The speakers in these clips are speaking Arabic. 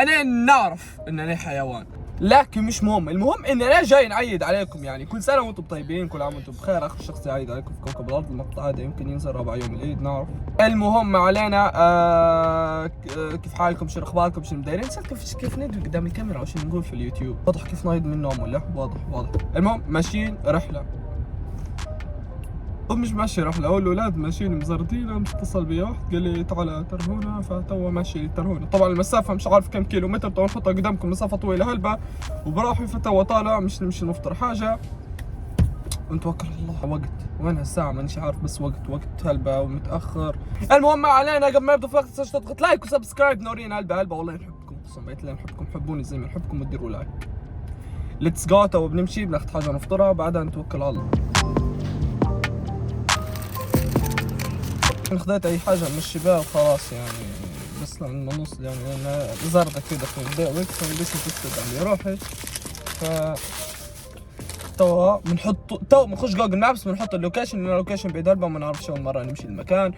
انا نعرف ان انا حيوان، لكن مش مهم. المهم ان انا جاي نعيد عليكم. يعني كل سنه وانتم طيبين، كل عام وانتم بخير. اخر شخص يعيد عليكم في كوكب الارض. المقطع هذا يمكن ينزل ربع يوم العيد، نعرف. المهم ما علينا. كيف حالكم؟ شو اخباركم؟ شو مدايرين؟ نسيت كيف ندوي قدام الكاميرا وش نقول في اليوتيوب. واضح كيف نايض من النوم ولا؟ واضح. المهم ماشيين رحله. مش ماشي رحلة، أول الأولاد ماشيين مزردين. قام اتصل بي واحد قال لي تعال ترهونة، فتوا ماشي لترهونة. طبعا المسافة مش عارف كم كيلو متر، طبعا نحطها قدامكم مسافة طويلة هلبة وبروحي. فتوا طالع مش نمشي نفطر حاجة ونتوكل على الله. وقت وين الساعة مانيش عارف، بس وقت هلبة ومتأخر. المهم ما علينا. قبل ما يبدأ في وقت تضغط لايك وسبسكرايب. نورينا هلبة والله نحبكم، قسما بالله نحبكم. حبوني زي ما نحبكم وديروا لايك. ليتس جو. تو بنمشي بناخذ حاجة نفطرها بعدها نتوكل على الله. خذيت اي حاجه من الشباب وخلاص يعني، بس لما نوصل يعني انا زردة كده في البيع وقت ليش تسكت على روحي. ف توا بنخش جوجل مابس بنحط اللوكيشن، لان اللوكيشن بعيد هلبة ما نعرفش اول مره نمشي المكان.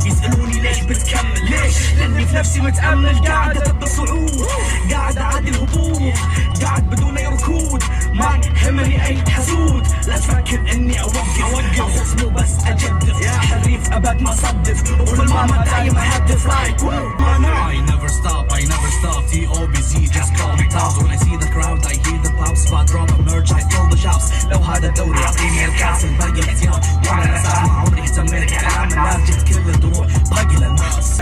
يسألوني ليش بتكمل؟ ليش؟ لاني في نفسي متأمل. قاعد اتبع صعود، قاعد اعدي الهبوط، قاعد بدون اي ركود. ما يهمني اي حسود، لا تفكر اني اوقف اسمه بس اجدف. يا حريف ابد ما صدف، وبالماما دايم اهدف. لايك I never stop T-O-B-Z just call me top. When I see the crowd I hear the pop spot drop a merch I fill the shops. لو هذا الدوري اعطيني الكاس الباقي الاحتياط. وانا اسعى ما عمري اهتميت كلام الناس جبت كل الدروع باقي للناس.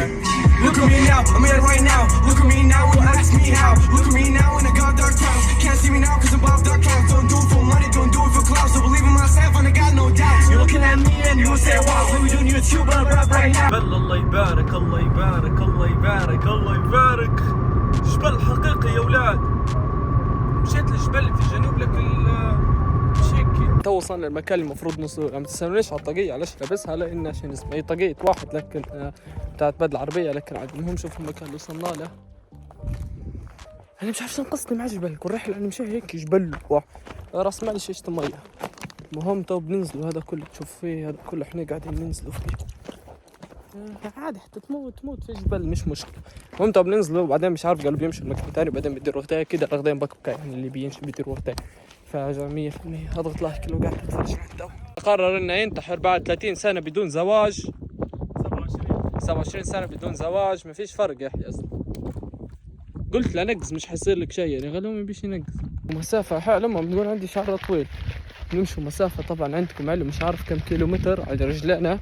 Look at me now, I'm here right now. Look at me now, don't ask me how. Look at me now in a god dark town. Can't see me now cause I'm above dark clouds. Don't do it for money, don't do it for clouds. So believe in myself and I got no doubts. You're looking at me and you say wow, what we doing YouTube and rap right now. جبل الله يبارك الله يبارك الله يبارك الله يبارك. جبل حقيقي يا ولاد. مشيت للجبل في جنوب لك شيكي. تو وصلنا المكان المفروض نوصل. ما تسألونيش على الطاقية علاش لابسها، لأن عشان اسمها هي طاقية واحد لكن بتاعت بدل عربية. لكن عاد المهم شوفوا المكان اللي وصلنا له. أنا مش عارف شنو قصدي مع جبل. كل رحلة أنا مشي هيك جبل راس مالي شيشة مية. المهم تو بننزلوا هذا كله تشوف فيه، هذا كله احنا قاعدين ننزلوا فيه. عادي حتى تموت في جبل مش مشكلة. المهم تو بننزلوا وبعدين مش عارف قالوا بيمشوا المكان تاني وبعدين بيديروا وقتها كده رغدين بكبكة يعني اللي بيمشي بيديروا وقتها. فجمية 100% اضغط لايك لو قاعد تتفرج على الدو. قرر انه ينتحر بعد 30 سنة بدون زواج. 27 سنة بدون زواج. ما فيش فرق يا اخي اصلا. قلت له نقز مش حيصير لك شيء يعني. قالوا ما بيش ينقز. ومسافة حلوة. لما بنقول عندي شعر طويل نمشوا مسافة طبعا عندكم علم مش عارف كم كيلو متر على رجلنا.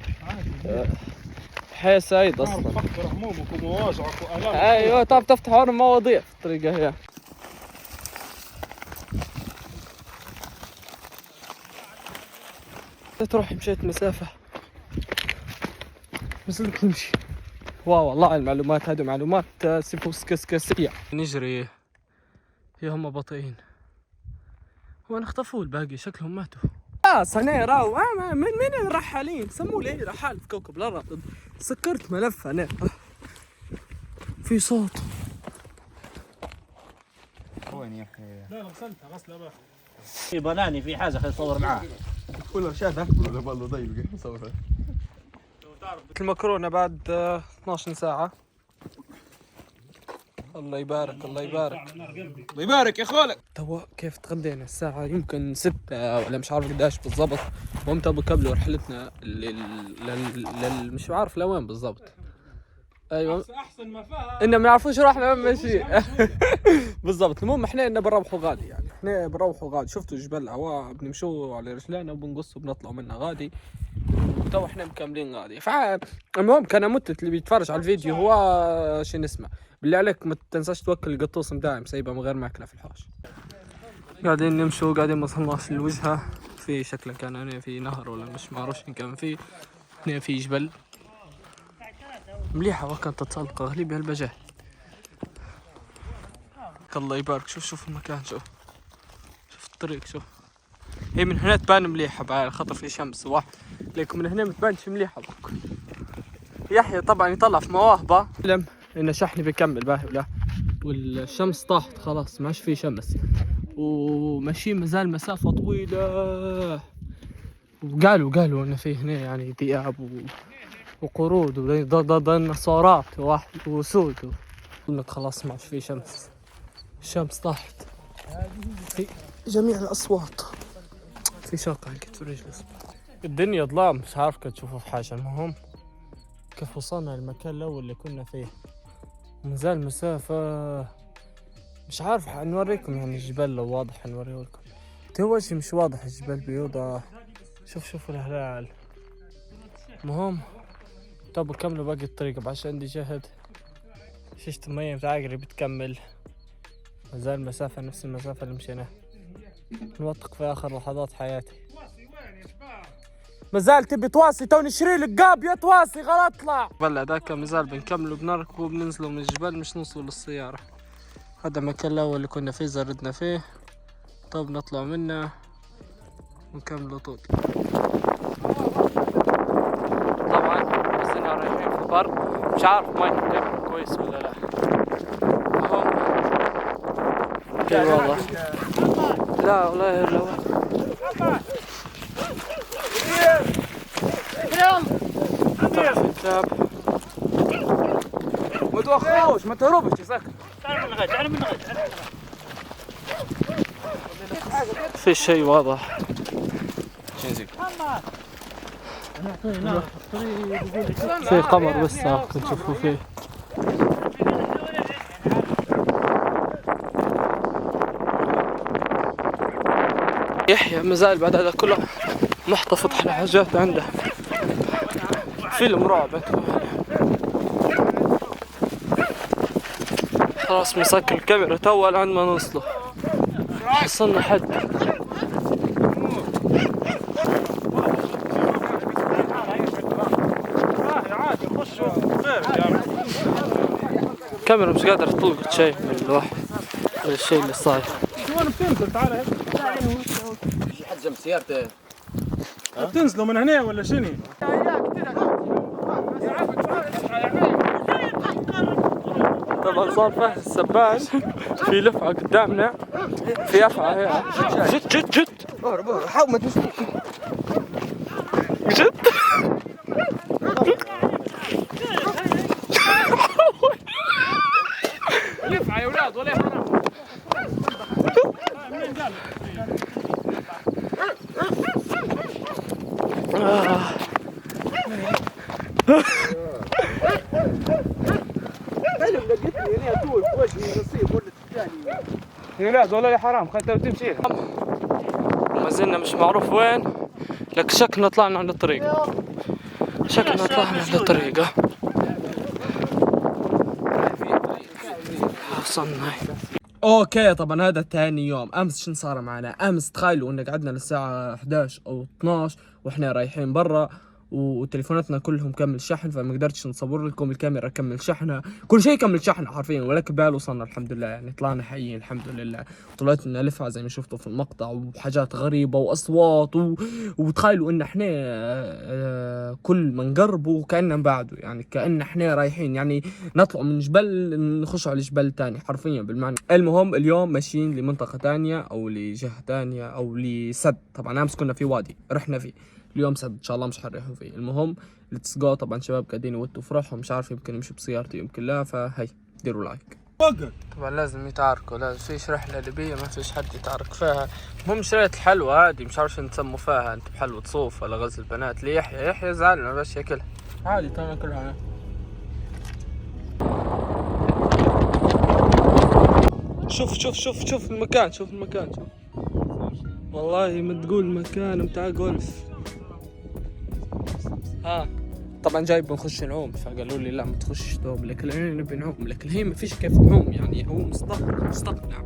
حي سعيد اصلا. تفكر همومك ومواجعك والامك. ايوه طب تفتح مواضيع في الطريقة هي. تروح مشيت مسافة نزلت نمشي. واو والله المعلومات هذه معلومات سيفوسكسكسية. نجري هي هم بطيئين وانا اختفوا الباقي شكلهم ماتوا. انا راو من الرحالين سموا لي رحال في كوكب الارض. سكرت ملف انا في صوت. وين يا اخي؟ لا غسلتها غسله بقى. في بناني في حاجه خلينا نصور معاه. كله شاد اكبر ولا بالله ضيق نصورها. المكرونة بعد 12 ساعة. الله يبارك الله يبارك الله يبارك يا خالك. توا كيف تغدينا الساعة يمكن 6 ولا مش عارف قداش بالضبط. ومتى بكملوا رحلتنا مش عارف لوين بالضبط. ايوه احسن ما فيها انه ما يعرفوش روحنا وين ماشيين. بالضبط. المهم احنا انه بنروحوا غادي يعني. احنا بنروحوا غادي. شفتوا جبل هواء بنمشوا على رجلنا وبنقصوا وبنطلعوا منها غادي. تو احنا مكملين غادي. فالمهم كان متت اللي بيتفرج على الفيديو هو شو نسمع بالله عليك ما تنساش توكل القطوس دائم سايبه من غير ماكله في الحوش. قاعدين نمشوا قاعدين ما وصلناش للوجهه. في شكله كان هنا في نهر ولا مش معروفش ان كان في هنا في جبل مليحه وكانت تتسلق غالبا هالبجاه. الله يبارك. شوف المكان. شوف الطريق. شوف هي من هنا تبان مليحه بعد خطر في شمس واحد لكن من هنا ما تبانش مليحه. يحيى طبعا يطلع في مواهبه لم ان شحني بيكمل باهي ولا والشمس طاحت خلاص ماش في شمس وماشيين مازال مسافه طويله. وقالوا ان في هنا يعني ذئاب وقرود وديناصورات واسود لك خلاص ما عادش في شمس، الشمس طاحت في جميع الأصوات، في شوكة على كتف رجلي. الدنيا ظلام مش عارف كيف تشوفوا في حاجة. المهم كيف وصلنا للمكان الأول اللي كنا فيه، ومازال مسافة مش عارف حنوريكم يعني الجبال لو واضح حنوريه لكم. تو شي مش واضح الجبال بيوضح. شوفوا الهلال. المهم طب كملوا باقي الطريق عشان عندي جهد. شيشة المية متعقري بتكمل، مازال مسافة نفس المسافة اللي مشيناها. نوثق في آخر لحظات حياتي. مازال تبي تواصي تو نشري لك قاب يا تواصي غلط اطلع. بلا ذاك مازال بنكملوا بنركبوا وبننزلوا من الجبل مش نوصلوا للسيارة. هذا المكان الأول اللي كنا فيه زردنا فيه. طب نطلع منه ونكملوا طول. طبعا بسنا رايحين في البر، مش عارف ما يكون كويس ولا لا. اهو والله لا والله لا ما توخوش ما تهربش ساكت. تعال من غد في شيء واضح. في قمر بس كنت تشوفوا فيه. يحيى مازال بعد هذا كله محتفظ على حاجات عنده. فيلم رعب. خلاص مسكر الكاميرا تو لعند ما نوصله. حصلنا حد. الكاميرا مش قادر تلقط شيء من الواحد من الشيء اللي صاير. وين بتنزل؟ تعال هيك. حد جنب سيارته. بتنزلوا من هنا ولا شنو؟ طبعا صار فهد السباش في لفعة قدامنا، في أفعى هي جد اهرب حاول ما تمشي جد ينفع يا اولاد ولا يا ولاد والله يا حرام خليته تمشي. وما زلنا مش معروف وين، لك شكلنا طلعنا عند الطريق. شكلنا طلعنا عند الطريق. وصلنا. اوكي طبعا هذا ثاني يوم. امس شنو صار معنا؟ امس تخيلوا ان قعدنا للساعة 11 او 12 واحنا رايحين برا وتليفوناتنا كلهم كمل شحن، فما قدرتش نصور لكم. الكاميرا كمل شحنها، كل شيء كمل شحنه حرفيا، ولكن بال وصلنا الحمد لله يعني طلعنا حيين الحمد لله. طلعت لنا لفعة زي ما شفتوا في المقطع وحاجات غريبة واصوات وتخيلوا ان احنا كل ما نقربوا كأننا بعده، يعني كأن احنا رايحين يعني نطلع من جبل نخش على جبل تاني حرفيا بالمعنى. المهم اليوم ماشيين لمنطقة تانية او لجهة تانية او لسد. طبعا امس كنا في وادي رحنا فيه، اليوم سد ان شاء الله مش حنريحوا فيه. المهم ليتس جو. طبعا شباب قاعدين يوتوا في روحهم، مش عارف يمكن يمشي بسيارتي يمكن لا، فهي ديروا لايك. طبعا لازم يتعاركوا، لازم فيش رحله ليبيه ما فيش حد يتعارك فيها. المهم شريت الحلوى هذه مش عارف شو نسموا فيها انتم، بحلوى صوف ولا غزل البنات ليحيى زعلنا باش ياكلها عادي تمام ناكلها انا. شوف المكان، شوف والله ما تقول مكان بتاع جولف. طبعا جاي بنخش نعوم، فقالوا لي لا ما تخشش توب، لكن انا نبي نعوم، لكن هي ما فيش كيف تعوم يعني، هو مستنقع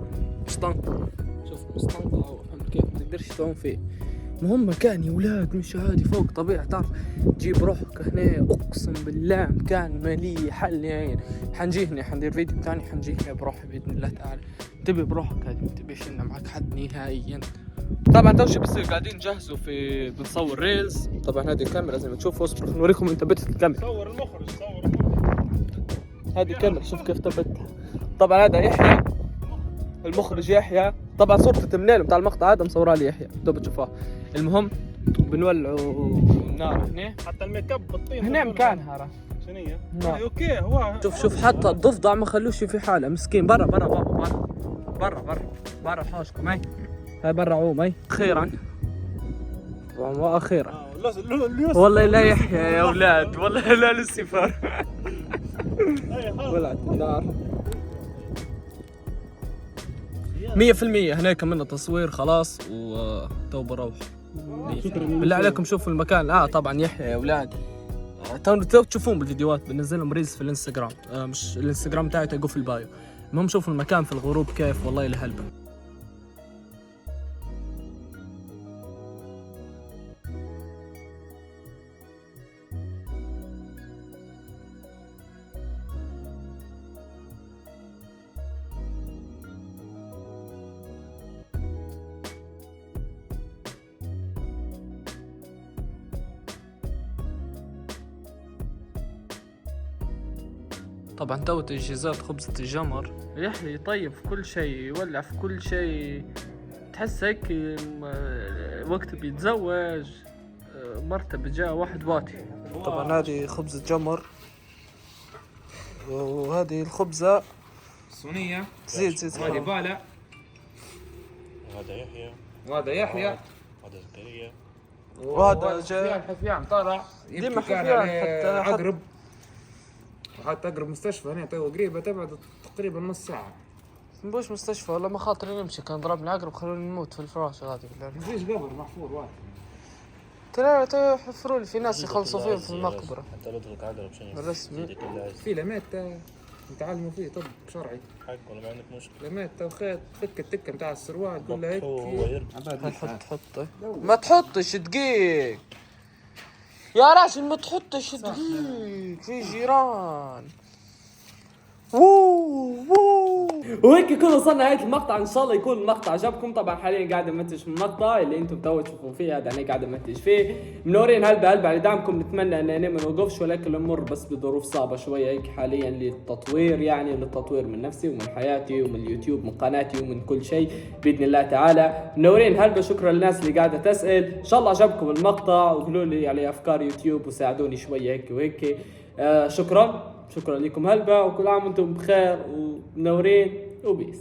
شوف مستنقع فهمت كيف ما تقدرش تعوم فيه. المهم مكان يا ولاد مش عادي فوق طبيعي، تعرف تجيب روحك هنا اقسم بالله مكان مليح حل. حنجي هنا حندير فيديو ثاني حنجي هنا بروحي باذن الله تعالى. تبي بروحك هذه ما تبيش ان معك حد نهائيا. طبعا تو شو بصير قاعدين نجهزوا في بنصور ريلز. طبعا هذه الكاميرا زي ما تشوفوا، اصبر نوريكم من ثبتت الكاميرا. صور المخرج هذه الكاميرا شوف كيف ثبتها. طبعا هذا يحيى المخرج يحيى. طبعا صورة التمنيل بتاع المقطع هذا مصورها لي يحيى دوب تشوفوها. المهم بنولعوا النار هنا، حتى الميك اب بالطين هنا مكانها شنو هي؟ نعم. اوكي هو شوف حتى الضفدع ما خلوش في حاله مسكين. برا بابا برا حوشكم. هاي برا عوم. اخيرا واخيرا والله لا يحيى يا اولاد، والله لا الاستفار. ولعت النار 100%. هناك منا تصوير خلاص وتو بروح. بالله عليكم شوفوا المكان. طبعا يحيى يا اولاد تو تشوفون بالفيديوهات، بنزلهم ريلز في الانستغرام. مش الانستغرام تاعي تلقوه في البايو. المهم شوفوا المكان في الغروب كيف، والله لهلبة. طبعا تو تجهيزات خبزة الجمر. يحيى يطيب في كل شيء، يولع في كل شيء، تحس هيك وقت بيتزوج مرته بجاء واحد باتي. طبعا هذه خبزة جمر، وهذه الخبزة صينية زيت وهذه بالة، هذا يحيى وهذا يحيى، هذا زكريا وهذا جاي حفيان طالع ديما حفيان حتى عقرب، وحتى أقرب مستشفى هنا تو قريبة، تبعد تقريبا نص ساعة. مبوش مستشفى ولا ما خاطري نمشي، كان ضربني عقرب خلوني نموت في الفراش غادي. مفيش قبر محفور واحد. ترى يحفروا لي، في ناس يخلصوا فيهم في المقبرة. حتى لو ترك عقرب شنو الرسمي في لمات نتعلموا فيه طب شرعي. حق ولا ما عندك مشكلة. لمات وخيط فك التكة نتاع السروال كلها هيك. هو يربط حط ما تحطش دقيق يا راجل، ما تحطش دقيق في جيران. وهيك يكون وصلنا نهاية المقطع. ان شاء الله يكون المقطع عجبكم. طبعا حاليا قاعد امنتج في المقطع اللي انتم تو تشوفون فيه، هذا انا قاعد امنتج فيه. منورين هلبة على دعمكم. نتمنى ان انا ما نوقفش، ولكن الامور بس بظروف صعبة شوية هيك حاليا للتطوير، يعني للتطوير من نفسي ومن حياتي ومن اليوتيوب من قناتي ومن كل شيء باذن الله تعالى. منورين هلبة. شكرا للناس اللي قاعدة تسأل. ان شاء الله عجبكم المقطع، وقولوا لي على افكار يوتيوب وساعدوني شوية هيك وهيك. شكرا لكم هلبة، وكل عام وانتم بخير ومنورين وبيس.